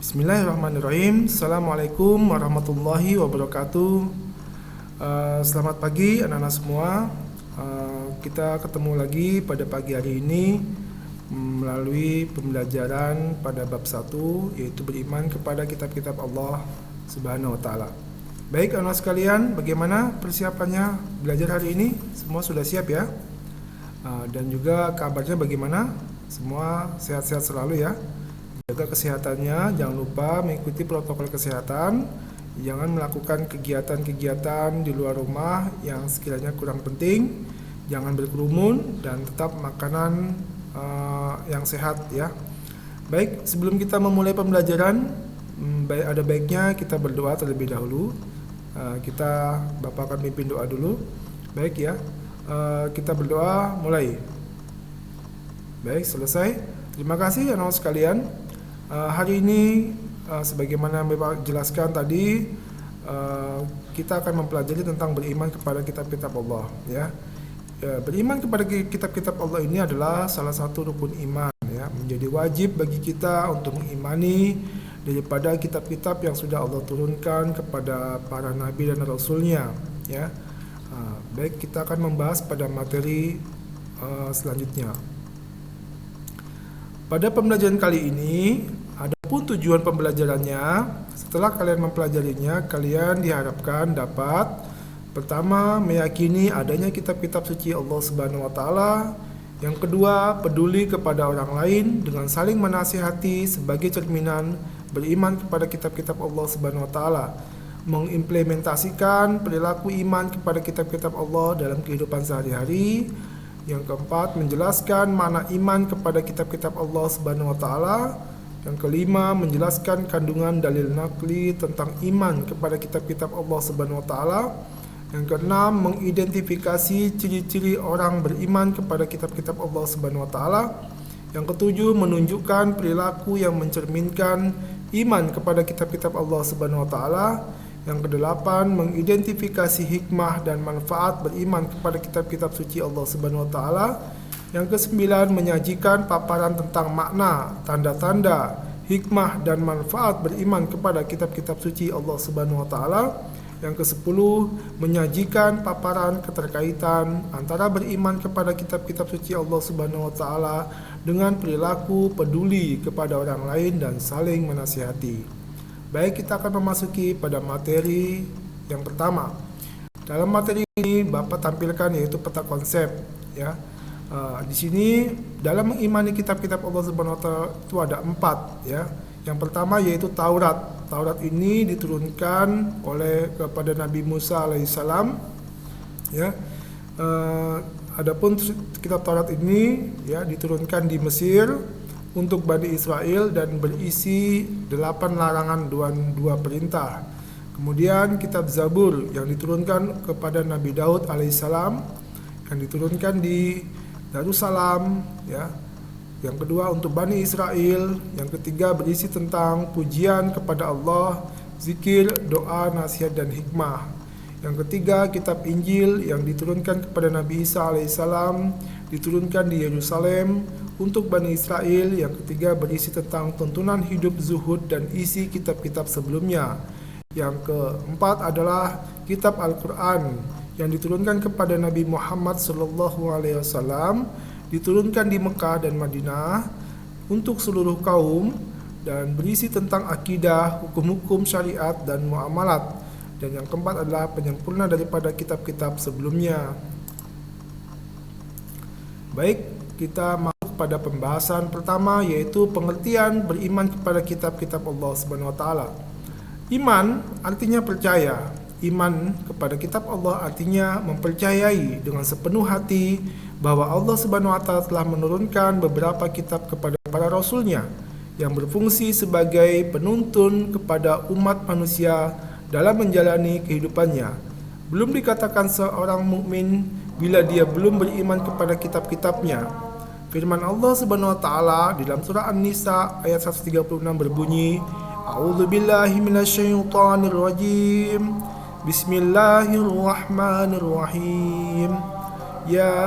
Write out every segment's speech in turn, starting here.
Bismillahirrahmanirrahim. Assalamualaikum warahmatullahi wabarakatuh. Selamat pagi anak-anak semua. Kita ketemu lagi pada pagi hari ini melalui pembelajaran pada bab 1, yaitu beriman kepada kitab-kitab Allah Subhanahu wa taala. Baik anak sekalian, bagaimana persiapannya belajar hari ini? Semua sudah siap ya? Dan juga kabarnya bagaimana? Semua sehat-sehat selalu ya? Jaga kesehatannya, jangan lupa mengikuti protokol kesehatan. Jangan melakukan kegiatan-kegiatan di luar rumah yang sekiranya kurang penting. Jangan berkerumun dan tetap makanan yang sehat ya. Baik, sebelum kita memulai pembelajaran, ada baiknya kita berdoa terlebih dahulu. Bapak akan pimpin doa dulu. Baik ya, kita berdoa mulai. Baik, selesai. Terima kasih anak sekalian. Hari ini sebagaimana Bapak jelaskan tadi, kita akan mempelajari tentang beriman kepada kitab-kitab Allah ya. Beriman kepada kitab-kitab Allah ini adalah salah satu rukun iman ya. Menjadi wajib bagi kita untuk mengimani daripada kitab-kitab yang sudah Allah turunkan kepada para nabi dan rasulnya ya. Baik, kita akan membahas pada materi selanjutnya. Pada pembelajaran kali ini, adapun tujuan pembelajarannya, setelah kalian mempelajarinya, kalian diharapkan dapat pertama, meyakini adanya kitab-kitab suci Allah Subhanahu wa taala. Yang kedua, peduli kepada orang lain dengan saling menasihati sebagai cerminan beriman kepada kitab-kitab Allah Subhanahu wa taala. Mengimplementasikan perilaku iman kepada kitab-kitab Allah dalam kehidupan sehari-hari. Yang keempat, menjelaskan makna iman kepada kitab-kitab Allah Subhanahu wa taala. Yang kelima, menjelaskan kandungan dalil naqli tentang iman kepada kitab-kitab Allah Subhanahu wa taala. Yang keenam, mengidentifikasi ciri-ciri orang beriman kepada kitab-kitab Allah Subhanahu wa taala. Yang ketujuh, menunjukkan perilaku yang mencerminkan iman kepada kitab-kitab Allah Subhanahu wa taala. Yang kedelapan, mengidentifikasi hikmah dan manfaat beriman kepada kitab-kitab suci Allah Subhanahu wa taala. Yang kesembilan, menyajikan paparan tentang makna, tanda-tanda, hikmah dan manfaat beriman kepada kitab-kitab suci Allah Subhanahu wa taala. Yang kesepuluh, menyajikan paparan keterkaitan antara beriman kepada kitab-kitab suci Allah Subhanahu wa taala dengan perilaku peduli kepada orang lain dan saling menasihati. Baik, kita akan memasuki pada materi yang pertama. Dalam materi ini Bapak tampilkan yaitu peta konsep ya. Di sini dalam mengimani kitab-kitab Allah Subhanahu wa taala itu ada 4 ya. Yang pertama yaitu Taurat. Taurat ini diturunkan kepada Nabi Musa alaihissalam ya. Adapun kitab Taurat ini ya diturunkan di Mesir untuk Bani Israel dan berisi 8 larangan dan 2 perintah. Kemudian kitab Zabur yang diturunkan kepada Nabi Daud alaihissalam yang diturunkan di Darussalam ya. Yang kedua untuk Bani Israel. Yang ketiga berisi tentang pujian kepada Allah, zikir, doa, nasihat dan hikmah. Yang ketiga kitab Injil yang diturunkan kepada Nabi Isa alaihissalam diturunkan di Yerusalem untuk Bani Israel. Yang ketiga berisi tentang tuntunan hidup zuhud dan isi kitab-kitab sebelumnya. Yang keempat adalah kitab Al-Quran yang diturunkan kepada Nabi Muhammad SAW, diturunkan di Mekah dan Madinah untuk seluruh kaum dan berisi tentang akidah, hukum-hukum syariat dan muamalat. Dan yang keempat adalah penyempurna daripada kitab-kitab sebelumnya. Baik, kita masuk pada pembahasan pertama yaitu pengertian beriman kepada kitab-kitab Allah Subhanahu wa taala. Iman artinya percaya. Iman kepada kitab Allah artinya mempercayai dengan sepenuh hati bahwa Allah Subhanahu wa taala telah menurunkan beberapa kitab kepada para rasulnya yang berfungsi sebagai penuntun kepada umat manusia dalam menjalani kehidupannya. Belum dikatakan seorang mukmin bila dia belum beriman kepada kitab-kitabnya. Firman Allah Subhanahu wa taala di dalam surah An-Nisa ayat 136 berbunyi, A'udzubillahi minasyaitonirrajim. Bismillahirrahmanirrahim. يا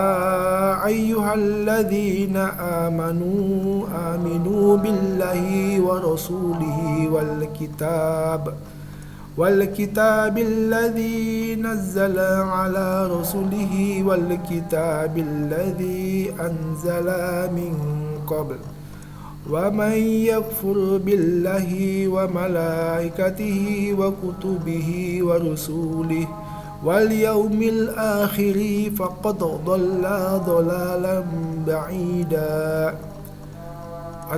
أيها الذين آمنوا بالله ورسوله والكتاب الذي نزل على رسوله والكتاب الذي أنزل من قبل ومن يكفر بالله وملائكته وكتبه ورسوله واليوم الآخر فقد ضل ضلالا بعيدا.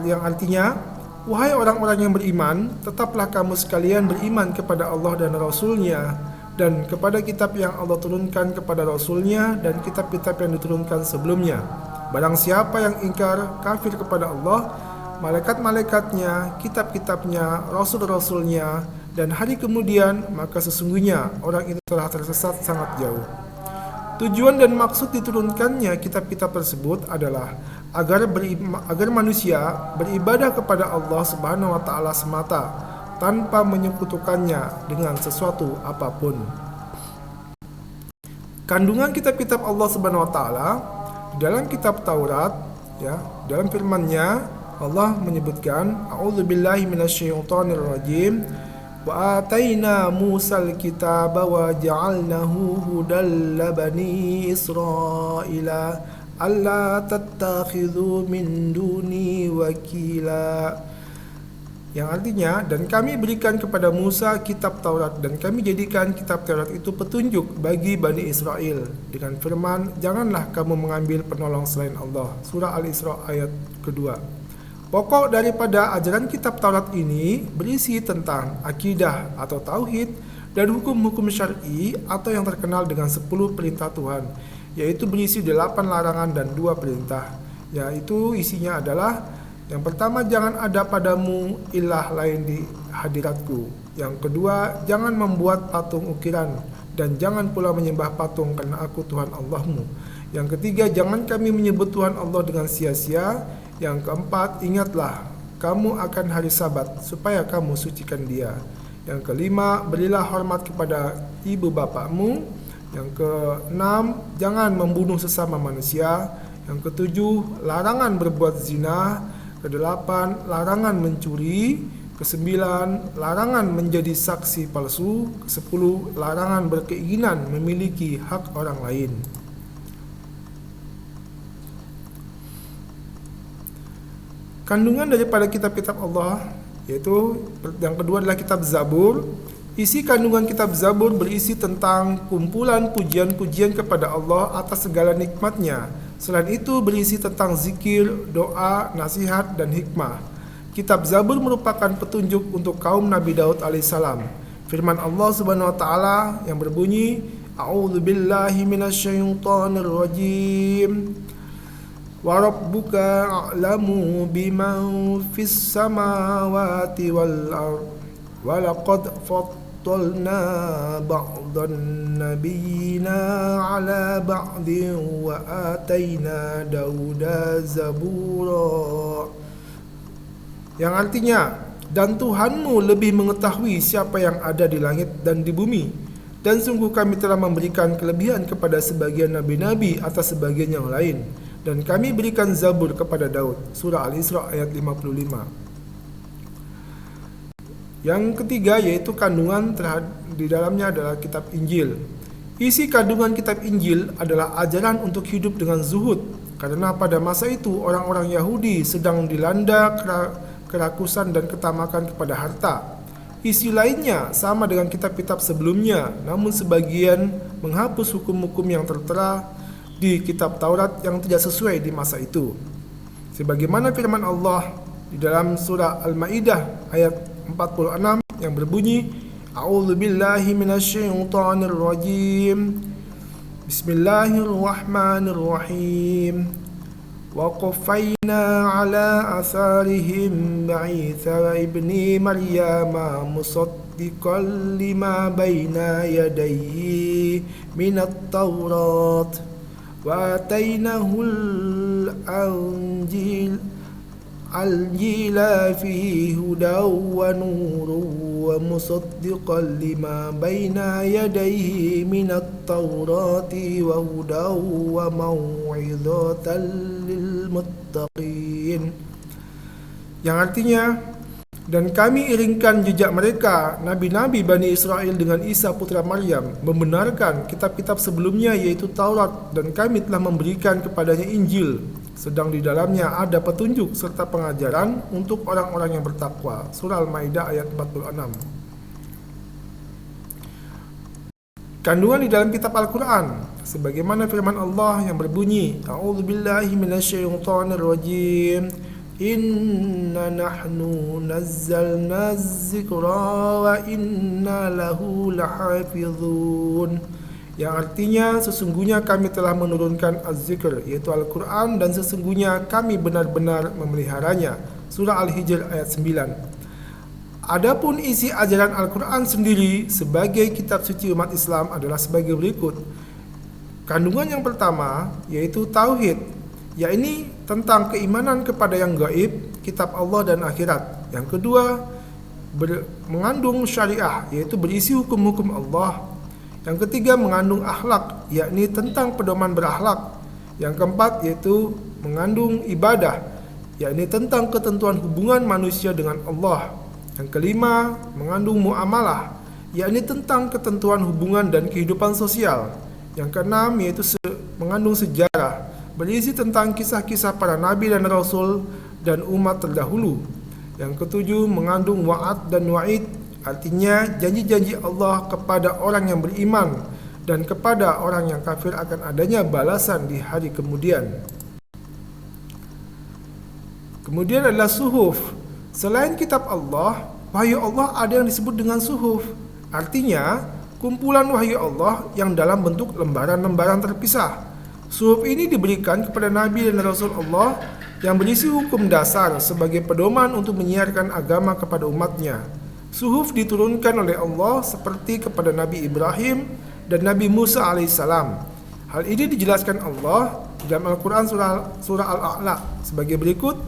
Yang artinya, wahai orang-orang yang beriman, tetaplah kamu sekalian beriman kepada Allah dan Rasul-Nya, dan kepada kitab yang Allah turunkan kepada Rasul-Nya dan kitab-kitab yang diturunkan sebelumnya. Barang siapa yang ingkar, kafir kepada Allah, malaikat-malaikatnya, kitab-kitabnya, rasul-rasulnya, dan hari kemudian, maka sesungguhnya orang itu telah tersesat sangat jauh. Tujuan dan maksud diturunkannya kitab-kitab tersebut adalah agar manusia beribadah kepada Allah Subhanahu wa taala semata tanpa menyekutukannya dengan sesuatu apapun. Kandungan kitab-kitab Allah Subhanahu wa taala dalam kitab Taurat, ya, dalam firman-Nya Allah menyebutkan a'udzubillahi minasyaitonirrajim wa ataina Musal kitaba wa ja'alnahu hudal bani Israila alla tattakhidhu min duni wakila. Yang artinya, dan kami berikan kepada Musa kitab Taurat, dan kami jadikan kitab Taurat itu petunjuk bagi Bani Israel dengan firman, janganlah kamu mengambil penolong selain Allah. Surah Al-Isra ayat kedua. Pokok daripada ajaran kitab Taurat ini berisi tentang akidah atau tauhid dan hukum-hukum syar'i atau yang terkenal dengan 10 perintah Tuhan, yaitu berisi 8 larangan dan 2 perintah. Yaitu isinya adalah, yang pertama, jangan ada padamu ilah lain di hadiratku. Yang kedua, jangan membuat patung ukiran, dan jangan pula menyembah patung karena aku Tuhan Allahmu. Yang ketiga, jangan kami menyebut Tuhan Allah dengan sia-sia. Yang keempat, ingatlah kamu akan hari Sabat supaya kamu sucikan dia. Yang kelima, berilah hormat kepada ibu bapakmu. Yang keenam, jangan membunuh sesama manusia. Yang ketujuh, larangan berbuat zina. Kedelapan, larangan mencuri. Kesembilan, larangan menjadi saksi palsu. Kesepuluh, larangan berkeinginan memiliki hak orang lain. Kandungan daripada kitab-kitab Allah, yaitu yang kedua adalah kitab Zabur. Isi kandungan kitab Zabur berisi tentang kumpulan pujian-pujian kepada Allah atas segala nikmat-Nya. Selain itu berisi tentang zikir, doa, nasihat, dan hikmah. Kitab Zabur merupakan petunjuk untuk kaum Nabi Daud alaihissalam. Firman Allah Subhanahu wa taala yang berbunyi, A'udzubillahi minasyaitonir rajim. Wa rabbuka a'lamu biman fis samawati wal ard. Wa laqad faddalna ba'dhan nabiyina 'ala ba'din wa ataina Dauda zabura. Yang artinya, dan Tuhanmu lebih mengetahui siapa yang ada di langit dan di bumi, dan sungguh kami telah memberikan kelebihan kepada sebagian nabi-nabi atas sebagian yang lain, dan kami berikan Zabur kepada Daud. Surah Al-Isra ayat 55. Yang ketiga yaitu kandungan di dalamnya adalah kitab Injil. Isi kandungan kitab Injil adalah ajaran untuk hidup dengan zuhud, karena pada masa itu orang-orang Yahudi sedang dilanda kerakusan dan ketamakan kepada harta. Isi lainnya sama dengan kitab-kitab sebelumnya, namun sebagian menghapus hukum-hukum yang tertera di kitab Taurat yang tidak sesuai di masa itu. Sebagaimana firman Allah di dalam surah Al-Maidah ayat 46 yang berbunyi, A'udzubillahi minasyaitonir rajim. Bismillahirrahmanirrahim. Wa qaffayna ala atharihim ba'itha ibni Maryam musaddiqan lima baina yadayhi minat Taurat wa atainahul Al-Jila fihi hudaw wa nurun wa musaddiqan lima baina yadayhi minat Taurati wa hudaw wa mau'izatan lil muttaqin. Yang artinya, dan kami iringkan jejak mereka, nabi-nabi Bani Israel dengan Isa putra Maryam, membenarkan kitab-kitab sebelumnya yaitu Taurat, dan kami telah memberikan kepadanya Injil, sedang di dalamnya ada petunjuk serta pengajaran untuk orang-orang yang bertakwa. Surah Al-Maidah ayat 46. Kandungan di dalam kitab Al-Quran, sebagaimana firman Allah yang berbunyi, A'udzubillahi minasyaitonirrajim, Inna nahnu nazzalna az-zikra wa inna lahu lahafizun. Yang artinya, sesungguhnya kami telah menurunkan az-zikr, yaitu Al-Quran, dan sesungguhnya kami benar-benar memeliharanya. Surah Al-Hijr ayat 9. Adapun isi ajaran Al-Quran sendiri sebagai kitab suci umat Islam adalah sebagai berikut. Kandungan yang pertama yaitu tauhid, yakni tentang keimanan kepada yang gaib, kitab Allah dan akhirat. Yang kedua, mengandung syariah, yaitu berisi hukum-hukum Allah. Yang ketiga, mengandung akhlak, yakni tentang pedoman berakhlak. Yang keempat, yaitu mengandung ibadah, yakni tentang ketentuan hubungan manusia dengan Allah. Yang kelima, mengandung muamalah, yakni tentang ketentuan hubungan dan kehidupan sosial. Yang keenam, yaitu mengandung sejarah, berisi tentang kisah-kisah para nabi dan rasul dan umat terdahulu. Yang ketujuh, mengandung wa'ad dan wa'id, artinya janji-janji Allah kepada orang yang beriman dan kepada orang yang kafir akan adanya balasan di hari kemudian. Kemudian adalah suhuf. Selain kitab Allah, wahyu Allah ada yang disebut dengan suhuf, artinya kumpulan wahyu Allah yang dalam bentuk lembaran-lembaran terpisah. Suhuf ini diberikan kepada Nabi dan Rasul Allah yang berisi hukum dasar sebagai pedoman untuk menyiarkan agama kepada umatnya. Suhuf diturunkan oleh Allah seperti kepada Nabi Ibrahim dan Nabi Musa alaihissalam. Hal ini dijelaskan Allah dalam Al-Quran surah Al-A'la sebagai berikut.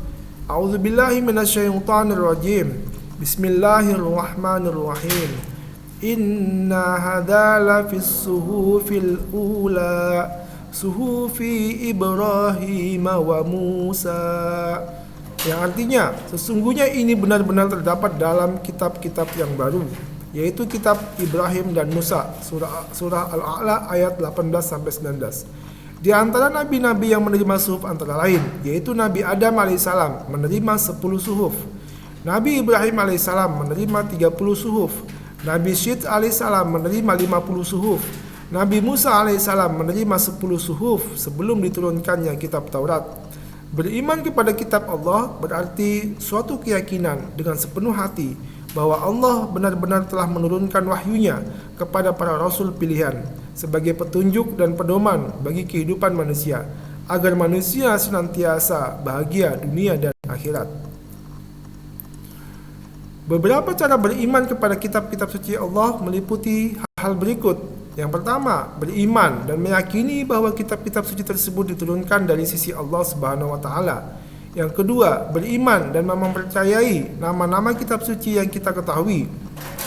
A'udzubillahi minasyaitonirrajim. Bismillahirrahmanirrahim. Inna hadza lafis suhufil ula suhufi Ibrahim wa Musa. Yang artinya, sesungguhnya ini benar-benar terdapat dalam kitab-kitab yang baru, yaitu kitab Ibrahim dan Musa. Surah Al-A'la ayat 18-19. Di antara nabi-nabi yang menerima suhuf antara lain, yaitu Nabi Adam alaihissalam menerima 10 suhuf, Nabi Ibrahim alaihissalam menerima 30 suhuf, Nabi Syed alaihissalam menerima 50 suhuf, Nabi Musa alaihissalam menerima 10 suhuf sebelum diturunkannya kitab Taurat. Beriman kepada kitab Allah berarti suatu keyakinan dengan sepenuh hati bahwa Allah benar-benar telah menurunkan wahyunya kepada para rasul pilihan sebagai petunjuk dan pedoman bagi kehidupan manusia, agar manusia senantiasa bahagia dunia dan akhirat. Beberapa cara beriman kepada kitab-kitab suci Allah meliputi hal berikut. Yang pertama, beriman dan meyakini bahwa kitab-kitab suci tersebut diturunkan dari sisi Allah Subhanahu wa taala. Yang kedua, beriman dan mempercayai nama-nama kitab suci yang kita ketahui.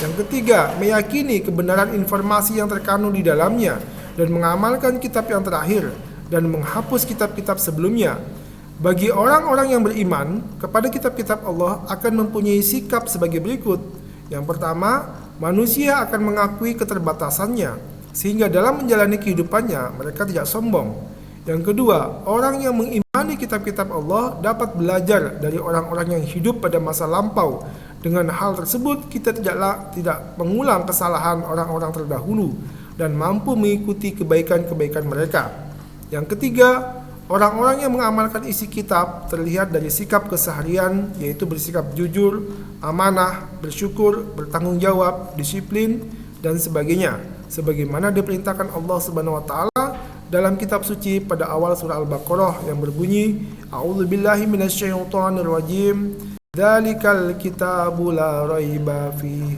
Yang ketiga, meyakini kebenaran informasi yang terkandung di dalamnya dan mengamalkan kitab yang terakhir dan menghapus kitab-kitab sebelumnya. Bagi orang-orang yang beriman kepada kitab-kitab Allah akan mempunyai sikap sebagai berikut. Yang pertama, manusia akan mengakui keterbatasannya, sehingga dalam menjalani kehidupannya mereka tidak sombong. Yang kedua, orang yang mengimani kitab-kitab Allah dapat belajar dari orang-orang yang hidup pada masa lampau. Dengan hal tersebut, kita tidak mengulang kesalahan orang-orang terdahulu dan mampu mengikuti kebaikan-kebaikan mereka. Yang ketiga, orang-orang yang mengamalkan isi kitab terlihat dari sikap keseharian, yaitu bersikap jujur, amanah, bersyukur, bertanggung jawab, disiplin, dan sebagainya, sebagaimana diperintahkan Allah Subhanahu wa taala dalam kitab suci pada awal surah Al-Baqarah yang berbunyi, A'udzubillahi minasyaitonirrajim. Dzalikal kitabu la raiba fi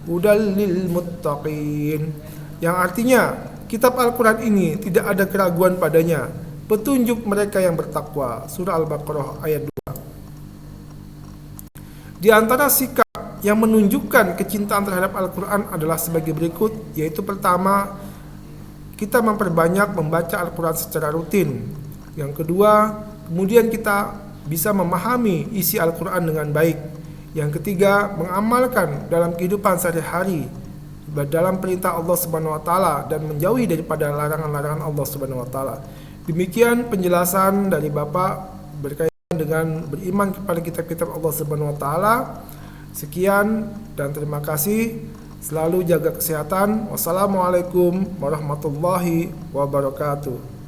hudal lil muttaqin. Yang artinya, kitab Al-Quran ini tidak ada keraguan padanya, petunjuk mereka yang bertakwa. Surah Al-Baqarah ayat 2. Di antara sikap yang menunjukkan kecintaan terhadap Al-Quran adalah sebagai berikut, yaitu pertama, kita memperbanyak membaca Al-Quran secara rutin. Yang kedua, kemudian kita bisa memahami isi Al-Quran dengan baik. Yang ketiga, mengamalkan dalam kehidupan sehari-hari dalam perintah Allah Subhanahu wa taala dan menjauhi daripada larangan-larangan Allah Subhanahu wa taala. Demikian penjelasan dari Bapak berkaitan dengan beriman kepada kitab-kitab Allah Subhanahu wa taala. Sekian dan terima kasih. Selalu jaga kesehatan. Wassalamualaikum warahmatullahi wabarakatuh.